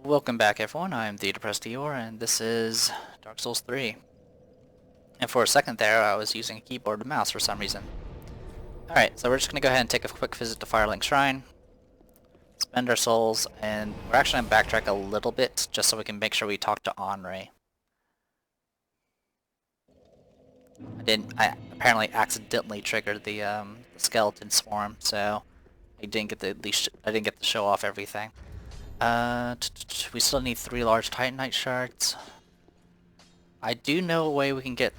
Welcome back everyone, I'm the Depressed Eeyore, and this is Dark Souls 3. And for a second there, I was using a keyboard and mouse for some reason. Alright, so we're just going to go ahead and take a quick visit to Firelink Shrine, spend our souls, and we're actually going to backtrack a little bit, just so we can make sure we talk to Henri. I apparently accidentally triggered the skeleton swarm, so I didn't get to show off everything. We still need 3 large Titanite shards. I do know a way we can get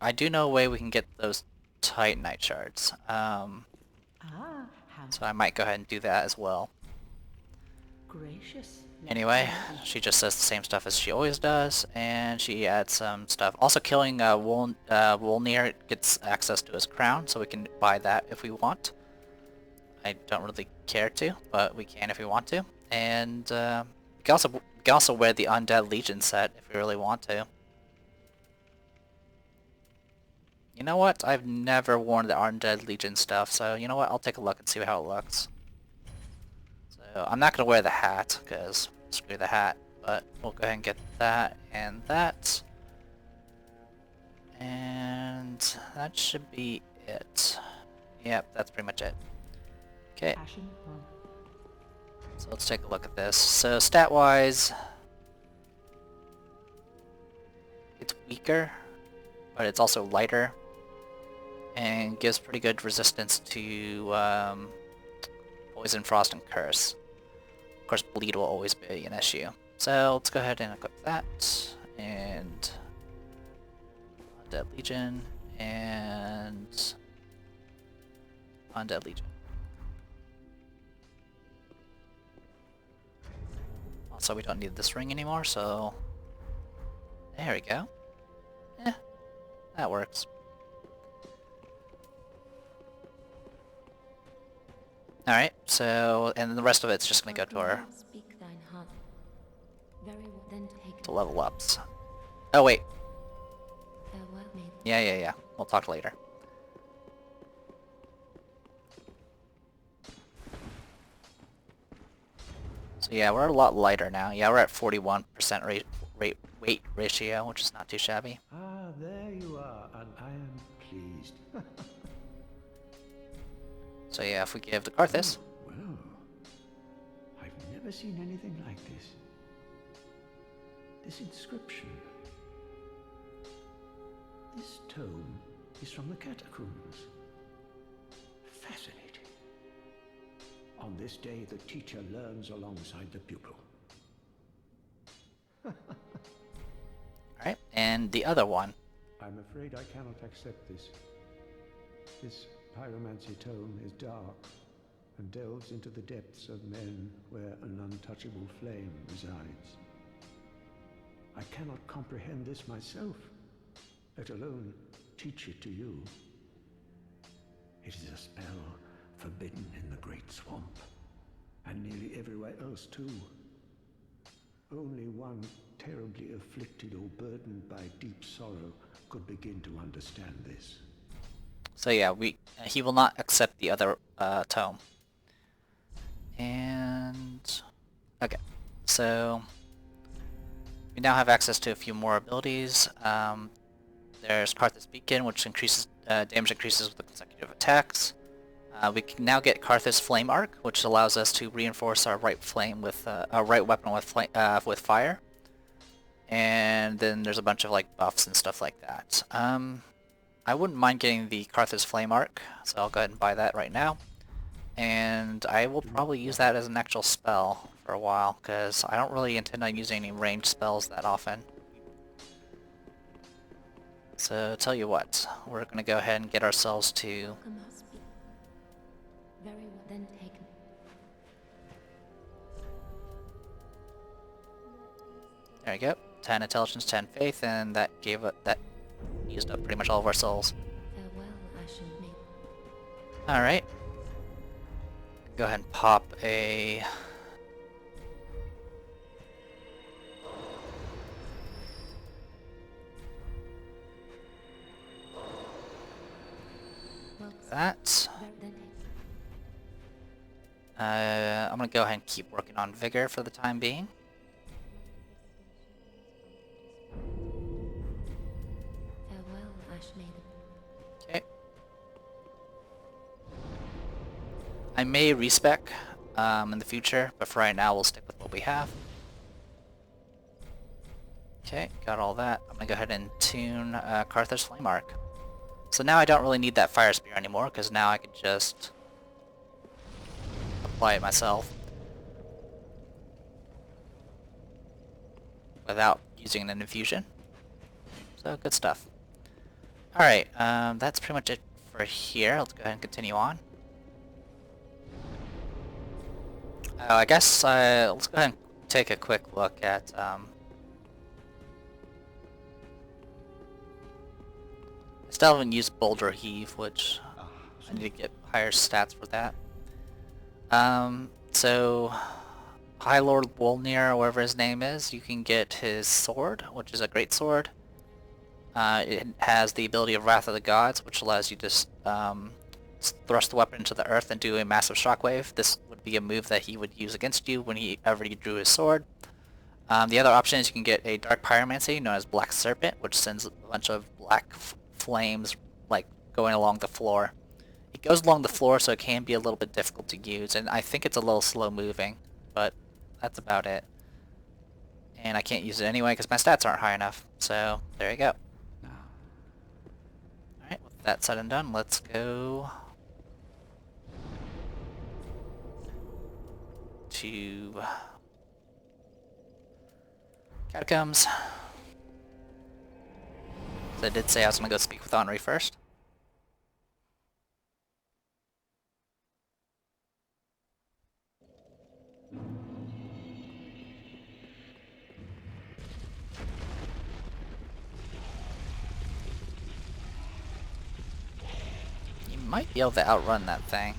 I do know a way we can get those Titanite shards. How So I might go ahead and do that as well. gracious. Anyway, she just says the same stuff as she always does, and she adds some stuff. Also, killing Wolnir gets access to his crown, so we can buy that if we want. I don't really care to, but we can if we want to. And we can also wear the Undead Legion set if we really want to. You know what? I've never worn the Undead Legion stuff, so you know what? I'll take a look and see how it looks. So I'm not going to wear the hat, because screw the hat, but we'll go ahead and get that and that. And that should be it. Yep, that's pretty much it. Okay, so let's take a look at this. So stat-wise, it's weaker, but it's also lighter. And gives pretty good resistance to Poison, Frost, and Curse. Of course, Bleed will always be an issue. So let's go ahead and equip that, and Undead Legion, and Undead Legion. Also, we don't need this ring anymore, so there we go. That works. Alright, so, and then the rest of it's just gonna go to our to level ups. Oh wait. Yeah. We'll talk later. So yeah, we're a lot lighter now. Yeah, we're at 41% weight ratio, which is not too shabby. Ah, there you are, and I am pleased. So yeah, if we give the Karthus. Well, I've never seen anything like this. This inscription. This tome is from the catacombs. Fascinating. On this day, the teacher learns alongside the pupil. Alright, and the other one. I'm afraid I cannot accept this. This pyromancy tome is dark and delves into the depths of men where an untouchable flame resides. I cannot comprehend this myself, let alone teach it to you. It is a spell forbidden in the Great Swamp, and nearly everywhere else too. Only one terribly afflicted or burdened by deep sorrow could begin to understand this. So yeah, he will not accept the other tome. And okay, so we now have access to a few more abilities. There's Karthus Beacon, which increases damage increases with the consecutive attacks. We can now get Karthus Flame Arc, which allows us to reinforce our right flame with our right weapon with fire. And then there's a bunch of like buffs and stuff like that. I wouldn't mind getting the Karthus Flame Arc, so I'll go ahead and buy that right now. And I will probably use that as an actual spell for a while, because I don't really intend on using any ranged spells that often. So tell you what, we're going to go ahead and get ourselves to... There we go. 10 intelligence, 10 faith, and that used up pretty much all of our souls. Alright. Go ahead and pop a... that. I'm gonna go ahead and keep working on Vigor for the time being. Farewell, Ash Maiden. Okay. I may respec in the future, but for right now we'll stick with what we have. Okay, got all that. I'm gonna go ahead and tune Carthur's Flame Arc. So now I don't really need that Fire Spear anymore, because now I can just apply it myself without using an infusion. So good stuff. Alright, that's pretty much it for here. Let's go ahead and continue on. I guess let's go ahead and take a quick look at I still haven't used Boulder Heave, which I need to get higher stats for that. So High Lord Wolnir, or whatever his name is, you can get his sword, which is a great sword. It has the ability of Wrath of the Gods, which allows you to thrust the weapon into the earth and do a massive shockwave. This would be a move that he would use against you whenever he drew his sword. The other option is you can get a Dark Pyromancy known as Black Serpent, which sends a bunch of black flames like going along the floor. It goes along the floor, so it can be a little bit difficult to use, and I think it's a little slow moving, but that's about it. And I can't use it anyway because my stats aren't high enough, so there you go. Alright, with that said and done, let's go to Catacombs. So I did say I was going to go speak with Henri first. You might be able to outrun that thing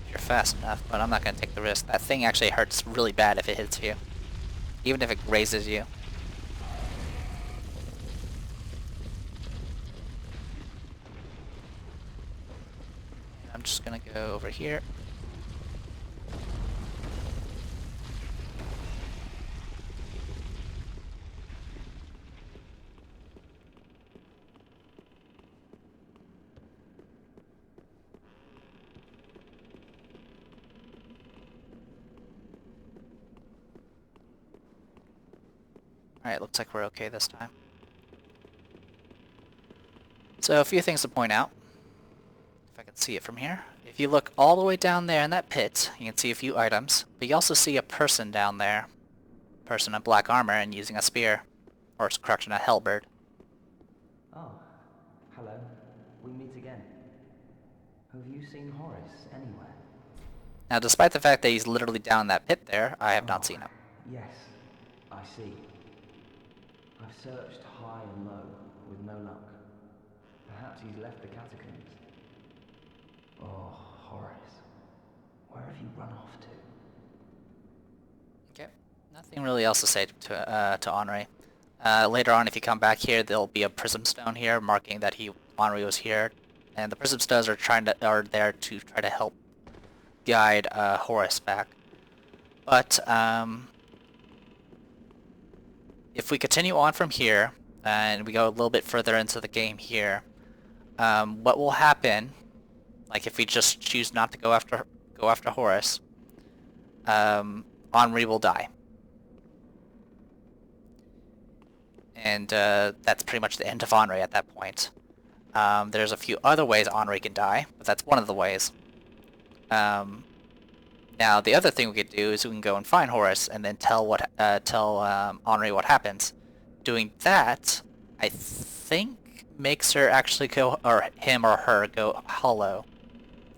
if you're fast enough, but I'm not going to take the risk. That thing actually hurts really bad if it hits you, even if it grazes you. I'm just going to go over here. Alright, looks like we're okay this time. So a few things to point out, if I can see it from here. If you look all the way down there in that pit, you can see a few items, but you also see a person down there. Person in black armor and using a spear, or correction, a halberd. Oh, hello. We meet again. Have you seen Horace anywhere? Now, despite the fact that he's literally down in that pit there, I have not seen him. Yes, I see. I've searched high and low, with no luck. Perhaps he's left the catacombs. Oh, Horace. Where have you run off to? Okay, nothing really else to say to Henri. Later on, if you come back here, there'll be a prism stone here marking that Henri was here, and the prism stones are there to try to help guide Horace back. But if we continue on from here and we go a little bit further into the game here, what will happen? Like if we just choose not to go after Horace, Henri will die. And that's pretty much the end of Henri at that point. There's a few other ways Henri can die, but that's one of the ways. Now the other thing we could do is we can go and find Horace and then tell Henri what happens. Doing that, I think, makes her actually go, or him or her go hollow,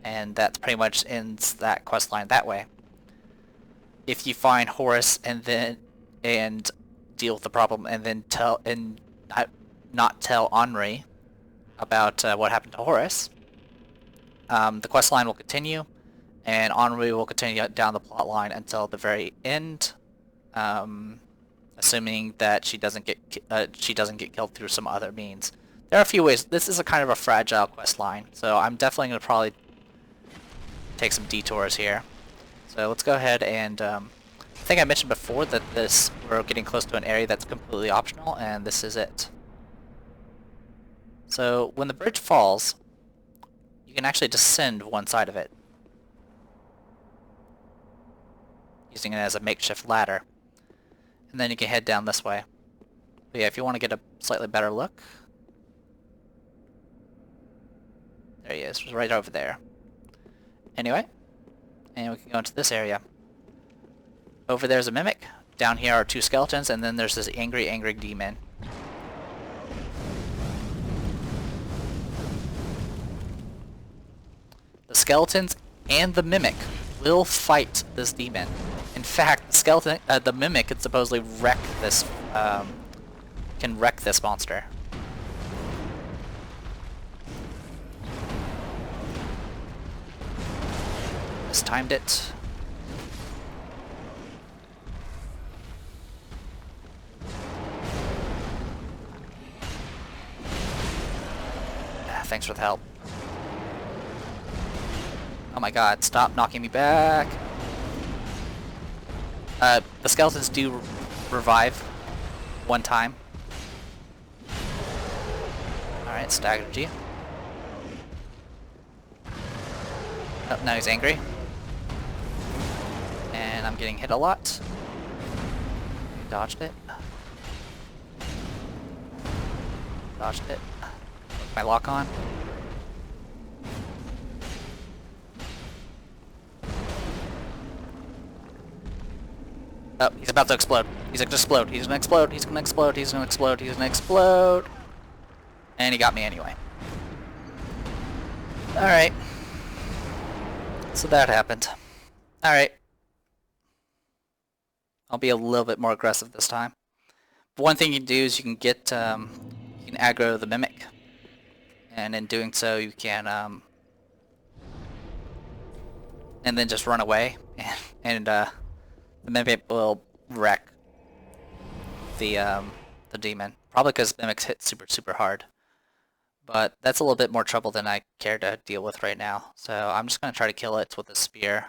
and that pretty much ends that quest line that way. If you find Horace and deal with the problem and then not tell Henri about what happened to Horace, the quest line will continue, and Henri will continue down the plot line until the very end, assuming that she doesn't get killed through some other means. There are a few ways. This is a kind of a fragile quest line, so I'm definitely going to probably take some detours here. So let's go ahead and I think I mentioned before that we're getting close to an area that's completely optional, and this is it. So when the bridge falls, you can actually descend one side of it, using it as a makeshift ladder. And then you can head down this way. But yeah, if you want to get a slightly better look, there he is, right over there. Anyway, and we can go into this area. Over there's a mimic. Down here are 2 skeletons, and then there's this angry demon. The skeletons and the mimic will fight this demon. In fact, the mimic can supposedly wreck this, monster. Mistimed it. Thanks for the help. Oh my god, stop knocking me back. The skeletons do revive one time. Alright, staggered you. Oh, now he's angry. And I'm getting hit a lot. Dodged it. Dodged it. Put my lock on. Oh, he's about to explode. He's gonna explode. He's gonna explode. He's gonna explode. He's gonna explode. He's gonna explode. And he got me anyway. Alright. So that happened. Alright. I'll be a little bit more aggressive this time. But one thing you can do is you can get, you can aggro the mimic. And in doing so, you can, and then just run away. And the mimic will wreck the demon. Probably because mimics hit super hard. But that's a little bit more trouble than I care to deal with right now. So I'm just going to try to kill it with a spear.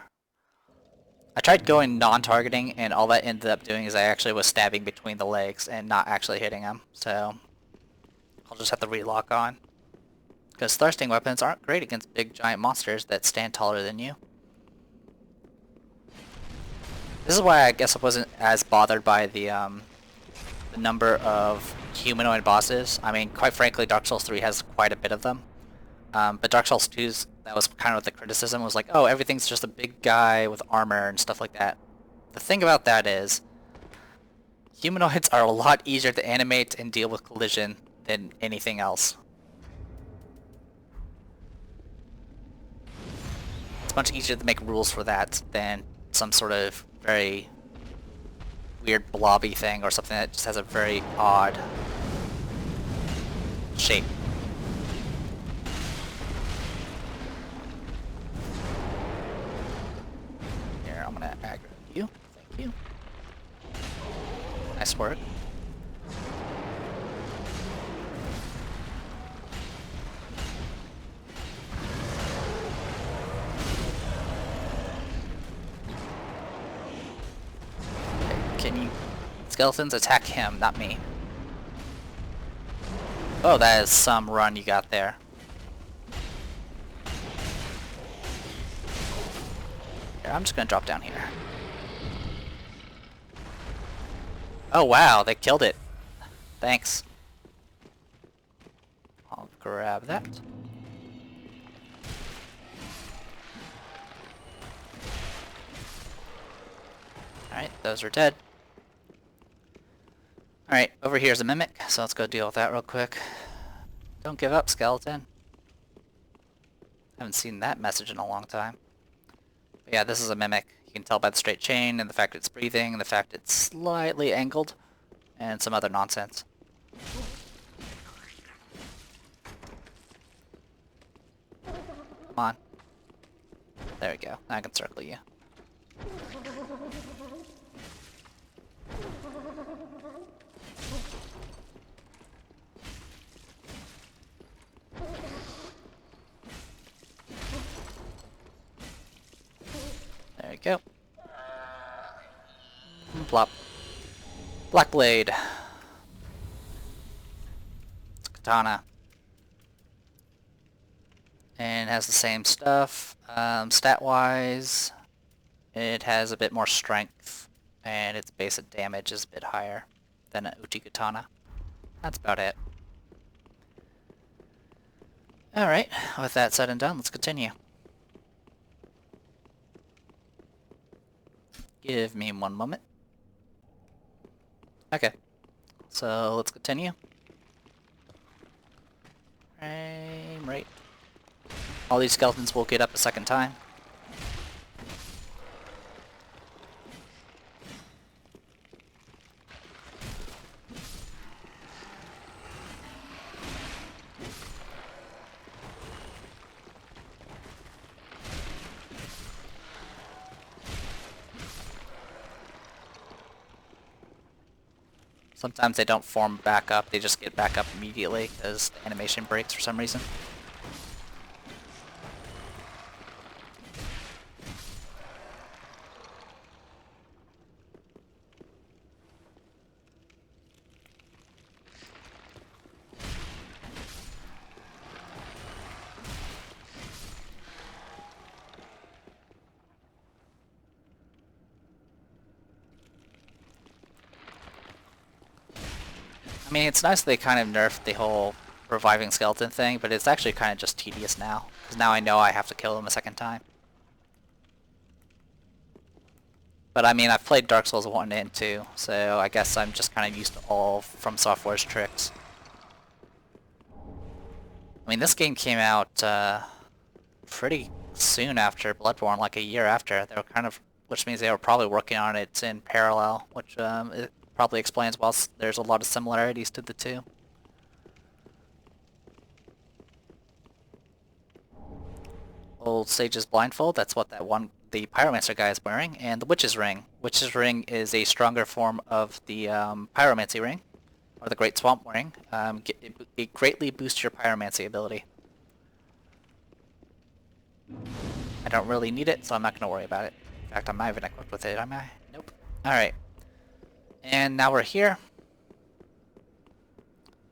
I tried going non-targeting, and all that ended up doing is I actually was stabbing between the legs and not actually hitting him. So I'll just have to relock on. Because thrusting weapons aren't great against big giant monsters that stand taller than you. This is why I guess I wasn't as bothered by the number of humanoid bosses. I mean, quite frankly, Dark Souls 3 has quite a bit of them. But Dark Souls 2's, that was kind of the criticism, was like, oh, everything's just a big guy with armor and stuff like that. The thing about that is, humanoids are a lot easier to animate and deal with collision than anything else. It's much easier to make rules for that than some sort of very weird blobby thing or something that just has a very odd shape. Here, I'm gonna aggro you. Thank you. Nice work. Can you skeletons attack him, not me? Oh, that is some run you got there. Here, I'm just gonna drop down here. Oh wow, they killed it. Thanks. I'll grab that. Alright, those are dead. Alright, over here's a mimic, so let's go deal with that real quick. Don't give up, skeleton. Haven't seen that message in a long time. But yeah, this is a mimic. You can tell by the straight chain, and the fact it's breathing, and the fact it's slightly angled, and some other nonsense. Come on. There we go. Now I can circle you. There we we go. Plop. Black Blade. It's a katana. And it has the same stuff. Stat-wise, it has a bit more strength, and its basic damage is a bit higher than an Uchi katana. That's about it. Alright, with that said and done, let's continue. Give me one moment. Okay, so let's continue. Frame rate. All these skeletons will get up a second time. Sometimes they don't form back up, they just get back up immediately because the animation breaks for some reason. I mean, it's nice they kind of nerfed the whole reviving skeleton thing, but it's actually kind of just tedious now. Because now I know I have to kill them a second time. But I mean, I've played Dark Souls 1 and 2, so I guess I'm just kind of used to all From Software's tricks. I mean, this game came out pretty soon after Bloodborne, like a year after. They were kind of, which means they were probably working on it in parallel, which it probably explains why there's a lot of similarities to the two. Old Sage's Blindfold, that's what the Pyromancer guy is wearing, and the Witch's Ring. Witch's Ring is a stronger form of the Pyromancy Ring, or the Great Swamp Ring. It greatly boosts your Pyromancy ability. I don't really need it, so I'm not going to worry about it. In fact, I'm not even equipped with it, am I? Nope. Alright. And now we're here.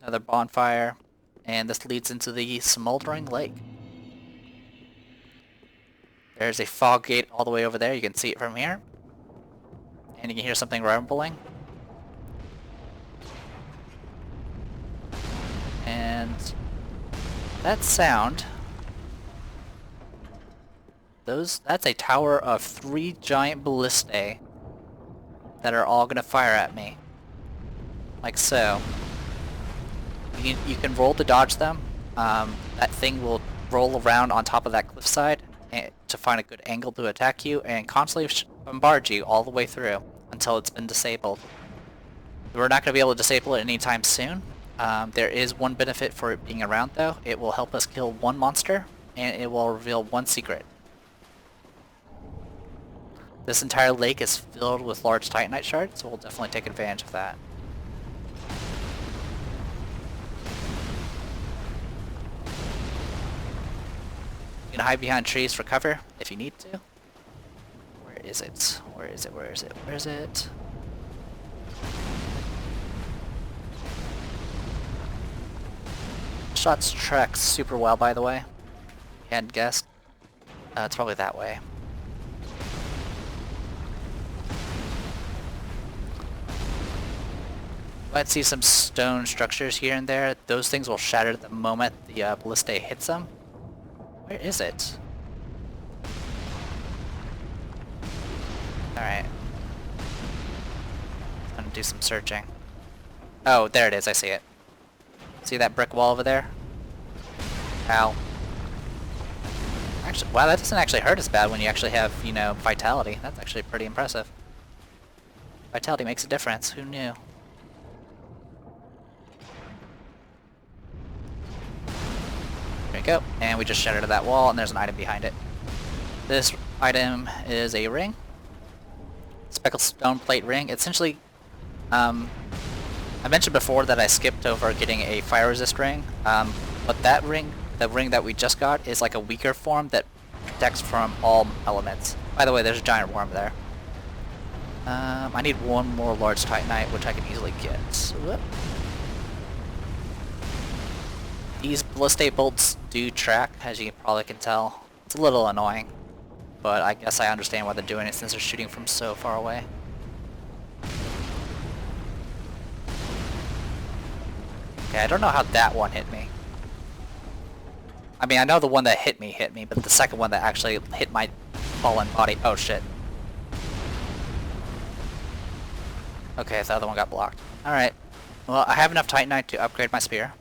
Another bonfire. And this leads into the Smouldering Lake. There's a fog gate all the way over there. You can see it from here. And you can hear something rumbling. And that sound... That's a tower of 3 giant ballistae that are all gonna fire at me. Like so. You can roll to dodge them. That thing will roll around on top of that cliffside to find a good angle to attack you and constantly bombard you all the way through until it's been disabled. We're not going to be able to disable it anytime soon. There is one benefit for it being around though. It will help us kill one monster and it will reveal one secret. This entire lake is filled with large titanite shards, so we'll definitely take advantage of that. You can hide behind trees for cover if you need to. Where is it? Where is it? Where is it? Where is it? Shots track super well, by the way. Hadn't guessed. It's probably that way. Might see some stone structures here and there. Those things will shatter the moment the ballista hits them. Where is it? Alright. I'm gonna do some searching. Oh, there it is. I see it. See that brick wall over there? Ow. Actually, wow, that doesn't actually hurt as bad when you actually have, you know, vitality. That's actually pretty impressive. Vitality makes a difference. Who knew? There we go. And we just shattered that wall, and there's an item behind it. This item is a ring. Speckled stone plate ring. Essentially, I mentioned before that I skipped over getting a fire resist ring, but that ring, the ring that we just got, is like a weaker form that protects from all elements. By the way, there's a giant worm there. I need one more large titanite, which I can easily get. Whoop. These ballistic bolts do track, as you probably can tell. It's a little annoying, but I guess I understand why they're doing it since they're shooting from so far away. Okay, I don't know how that one hit me. I mean, I know the one that hit me, but the second one that actually hit my fallen body... Oh, shit. Okay, the other one got blocked. Alright. Well, I have enough titanite to upgrade my spear.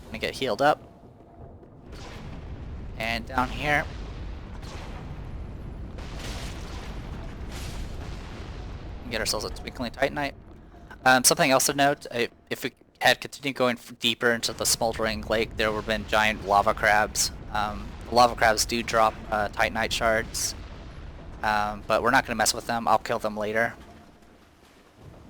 I'm gonna get healed up. And down here... get ourselves a twinkling titanite. Something else to note, if we had continued going deeper into the Smouldering Lake, there would have been giant lava crabs. The lava crabs do drop titanite shards, but we're not going to mess with them. I'll kill them later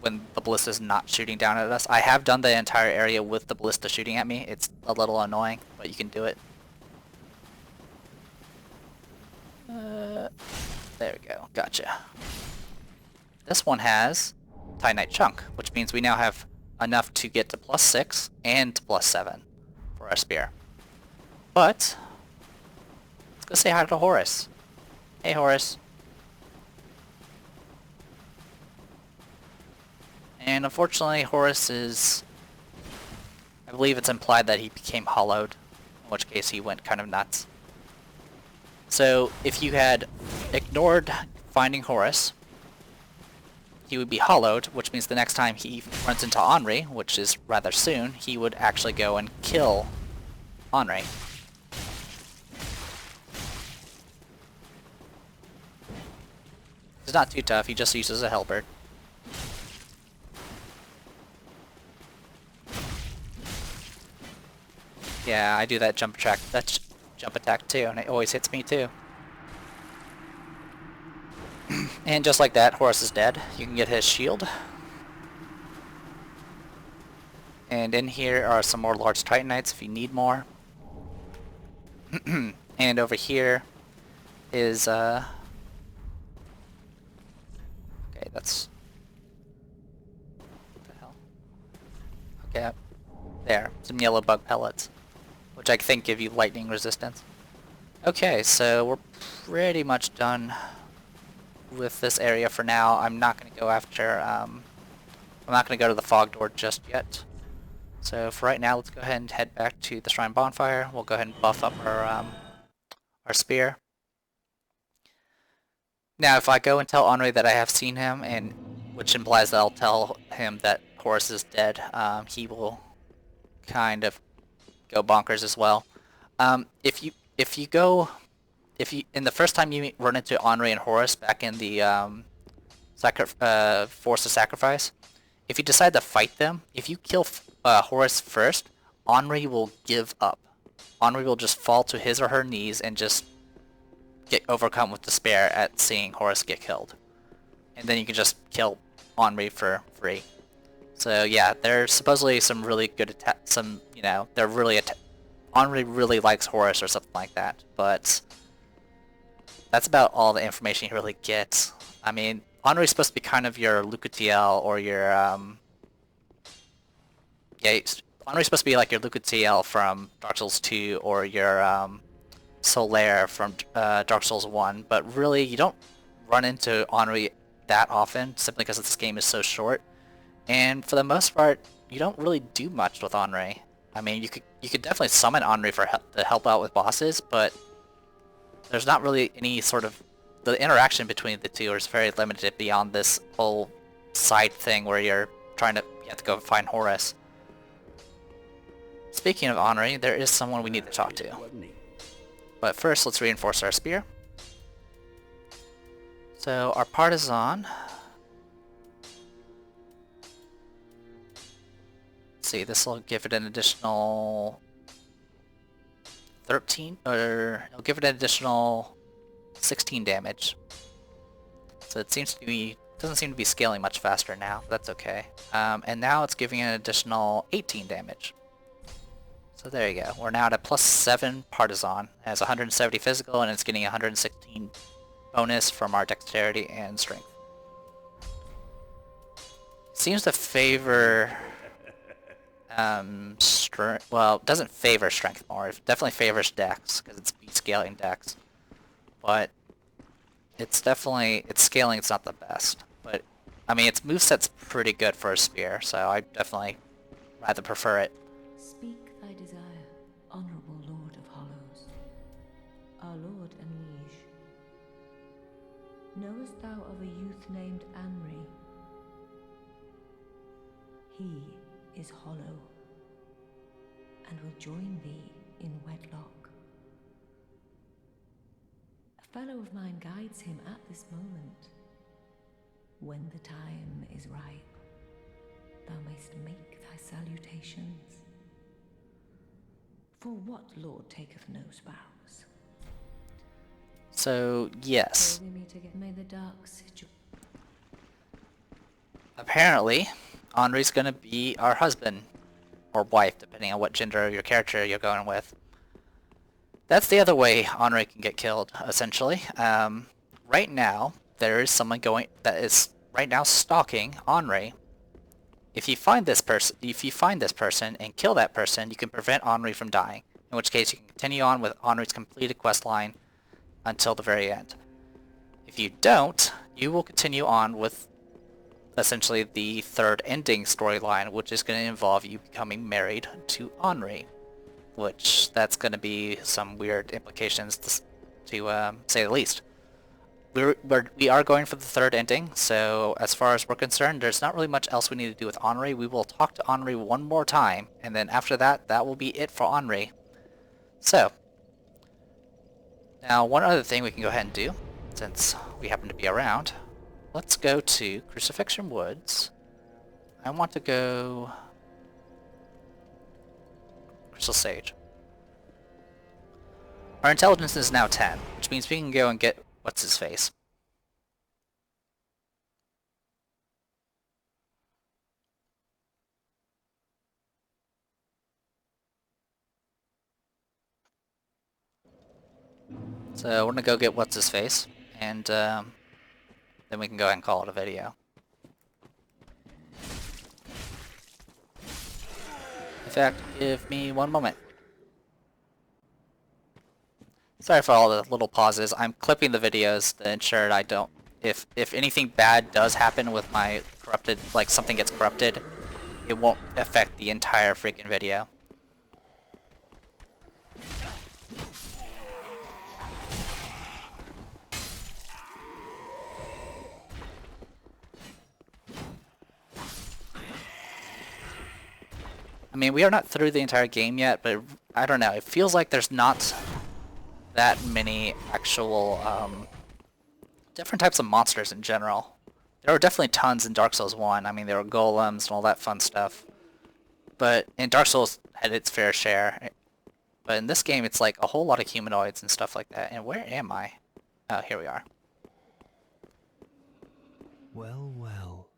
when the ballista is not shooting down at us. I have done the entire area with the ballista shooting at me. It's a little annoying, but you can do it. There we go. Gotcha. This one has titanite chunk, which means we now have enough to get to +6 and +7 for our spear. But let's go say hi to Horus. Hey, Horus. And unfortunately, Horus is... I believe it's implied that he became hollowed, in which case he went kind of nuts. So if you had ignored finding Horus, he would be hollowed, which means the next time he runs into Henri, which is rather soon, he would actually go and kill Henri. He's not too tough, he just uses a halberd. Yeah, I do that jump attack too, and it always hits me too. And just like that, Horus is dead. You can get his shield. And in here are some more large titanites if you need more. And over here is okay, that's... what the hell? Okay, there, some yellow bug pellets, which I think give you lightning resistance. Okay, so we're pretty much done with this area for now. I'm not going to go after, I'm not going to go to the fog door just yet. So for right now, let's go ahead and head back to the Shrine Bonfire. We'll go ahead and buff up our spear. Now, if I go and tell Henri that I have seen him, and which implies that I'll tell him that Horus is dead, he will kind of go bonkers as well. If you in the first time you run into Henri and Horus back in the Force of Sacrifice, if you decide to fight them, if you kill Horus first, Henri will give up. Henri will just fall to his or her knees and just get overcome with despair at seeing Horus get killed. And then you can just kill Henri for free. So yeah, there's supposedly some really good they're really Henri really likes Horus or something like that, but that's about all the information you really get. I mean, Henri's supposed to be kind of your Lucatiel or your Henri's supposed to be like your Lucatiel from Dark Souls 2 or your Solaire from Dark Souls 1, but really you don't run into Henri that often simply because this game is so short. And for the most part, you don't really do much with Henri. I mean, you could definitely summon Henri to help out with bosses, but there's not really any sort of... the interaction between the two is very limited beyond this whole side thing where you have to go find Horus. Speaking of Henri, there is someone we need to talk to. But first, let's reinforce our spear. So, our partisan... let's see, this will give it an additional 13, or it'll give it an additional 16 damage. So it seems to be, doesn't seem to be scaling much faster now, but that's okay. And now it's giving an additional 18 damage. So there you go. We're now at a +7 Partisan. It has 170 physical, and it's getting 116 bonus from our dexterity and strength. Seems to favor strength. Well, it doesn't favor strength more. It definitely favors dex because it's beat scaling dex. But it's definitely scaling. It's not the best. But I mean, its moveset's pretty good for a spear, so I definitely rather prefer it. Speak thy desire, honorable Lord of Hollows, our lord and liege. Knowest thou of a youth named Anri? He is hollow, and will join thee in wedlock. A fellow of mine guides him at this moment. When the time is ripe, thou mayst make thy salutations. For what lord taketh no spouse? So yes, Till we meet again, may the dark sigil. apparently, Henri's gonna be our husband or wife, depending on what gender of your character you're going with. That's the other way Henri can get killed, essentially. Right now, there is someone that is right now stalking Henri. If you find this person and kill that person, you can prevent Henri from dying. In which case, you can continue on with Henri's completed quest line until the very end. If you don't, you will continue on with essentially the third ending storyline, which is going to involve you becoming married to Henri. Which, that's going to be some weird implications to say the least. We are going for the third ending, so as far as we're concerned, there's not really much else we need to do with Henri. We will talk to Henri one more time, and then after that, that will be it for Henri. So, now one other thing we can go ahead and do, since we happen to be around, let's go to Crucifixion Woods. I want to go Crystal Sage. Our intelligence is now 10, which means we can go and get what's-his-face. So we're gonna go get what's-his-face, and then we can go ahead and call it a video. In fact, give me one moment. Sorry for all the little pauses. I'm clipping the videos to ensure I don't... If anything bad does happen with my corrupted, like something gets corrupted, it won't affect the entire freaking video. I mean, we are not through the entire game yet, but I don't know. It feels like there's not that many actual different types of monsters in general. There were definitely tons in Dark Souls 1. I mean, there were golems and all that fun stuff. But in Dark Souls had its fair share. But in this game, it's like a whole lot of humanoids and stuff like that. And where am I? Oh, here we are. Well, well.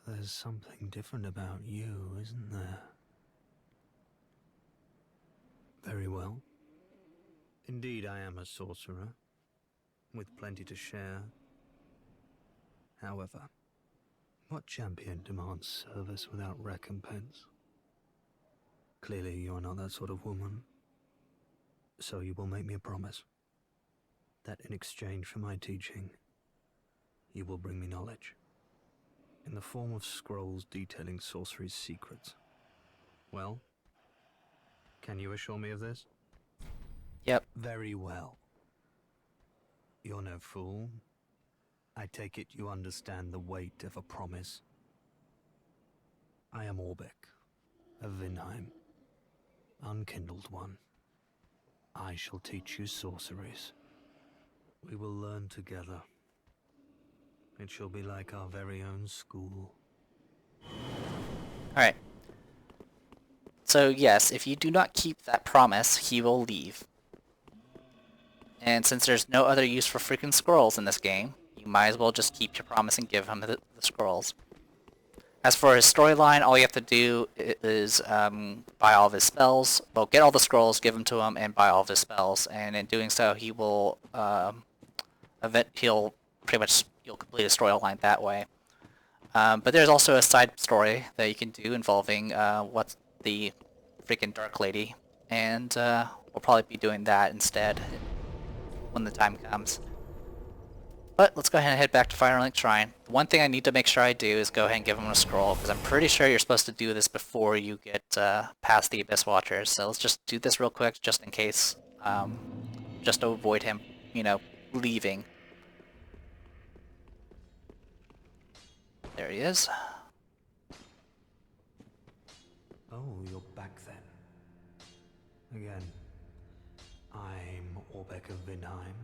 There's something different about you, isn't there? Very well. Indeed, I am a sorcerer, with plenty to share. However, what champion demands service without recompense? Clearly, you're not that sort of woman. So you will make me a promise that in exchange for my teaching, you will bring me knowledge in the form of scrolls detailing sorcery's secrets. Well, can you assure me of this? Yep. Very well. You're no fool. I take it you understand the weight of a promise. I am Orbeck, of Vinheim, unkindled one. I shall teach you sorceries. We will learn together. It shall be like our very own school. Alright. So yes, if you do not keep that promise, he will leave. And since there's no other use for freaking scrolls in this game, you might as well just keep your promise and give him the scrolls. As for his storyline, all you have to do is buy all of his spells. Well, get all the scrolls, give them to him, and buy all of his spells. And in doing so, he will he'll pretty much you'll complete a storyline that way. But there's also a side story that you can do involving what's the freaking Dark Lady, and we'll probably be doing that instead when the time comes. But let's go ahead and head back to Firelink Shrine. The one thing I need to make sure I do is go ahead and give him a scroll, because I'm pretty sure you're supposed to do this before you get past the Abyss Watchers. So let's just do this real quick, just in case, just to avoid him, leaving. There he is. Oh, you're back then. Again, I'm Orbeck of Vinheim,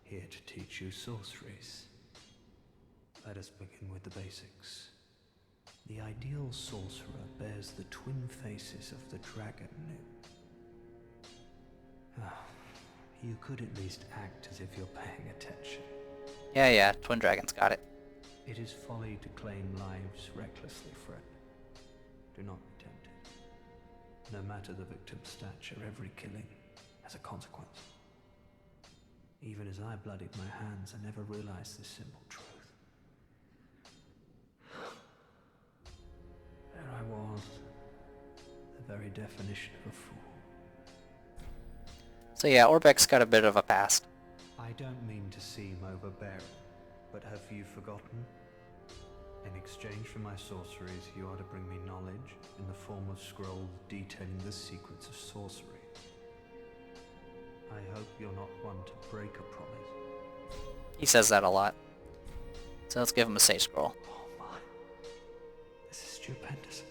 here to teach you sorceries. Let us begin with the basics. The ideal sorcerer bears the twin faces of the dragon. You could at least act as if you're paying attention. Yeah, Twin Dragons, got it. It is folly to claim lives recklessly, friend. Do not be tempted. No matter the victim's stature, every killing has a consequence. Even as I bloodied my hands, I never realized this simple truth. There I was, the very definition of a fool. So yeah, Orbeck's got a bit of a past. I don't mean to seem overbearing, but have you forgotten? In exchange for my sorceries, you are to bring me knowledge in the form of scrolls detailing the secrets of sorcery. I hope you're not one to break a promise. He says that a lot. So let's give him a Sage Scroll. Oh my. This is stupendous.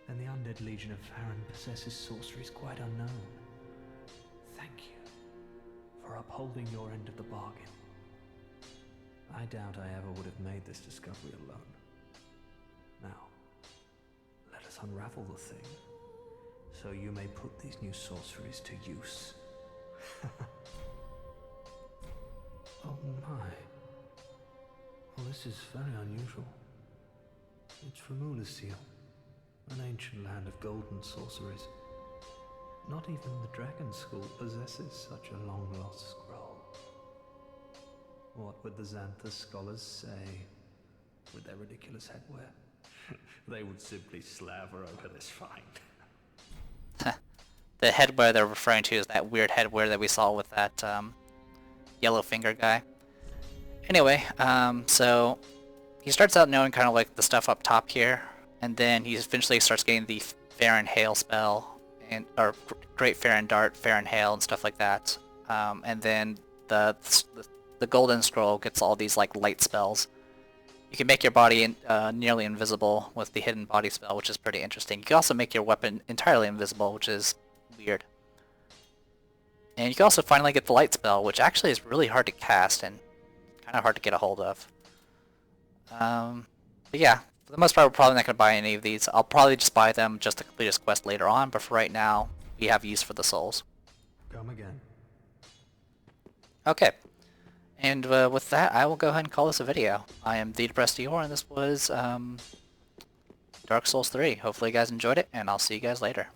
And the undead legion of Farron possesses sorceries quite unknown. Thank you for upholding your end of the bargain. I doubt I ever would have made this discovery alone. Now, let us unravel the thing, so you may put these new sorceries to use. Oh my. Well, this is very unusual. It's from Ulasil, an ancient land of golden sorceries. Not even the Dragon School possesses such a long-lost scroll. What would the Xanthus scholars say with their ridiculous headwear? They would simply slaver over this find. The headwear they're referring to is that weird headwear that we saw with that yellow finger guy. Anyway, so he starts out knowing kind of like the stuff up top here, and then he eventually starts getting the Fair and Hail spell, or Great Fair and Dart, Fair and Hail, and stuff like that. And then the Golden Scroll gets all these like light spells. You can make your body nearly invisible with the Hidden Body spell, which is pretty interesting. You can also make your weapon entirely invisible, which is weird. And you can also finally get the light spell, which actually is really hard to cast and kind of hard to get a hold of. But yeah, for the most part, we're probably not going to buy any of these. I'll probably just buy them just to complete this quest later on, but for right now, we have use for the souls. Come again. Okay. And with that, I will go ahead and call this a video. I am The Depressed Eeyore, and this was Dark Souls 3. Hopefully you guys enjoyed it, and I'll see you guys later.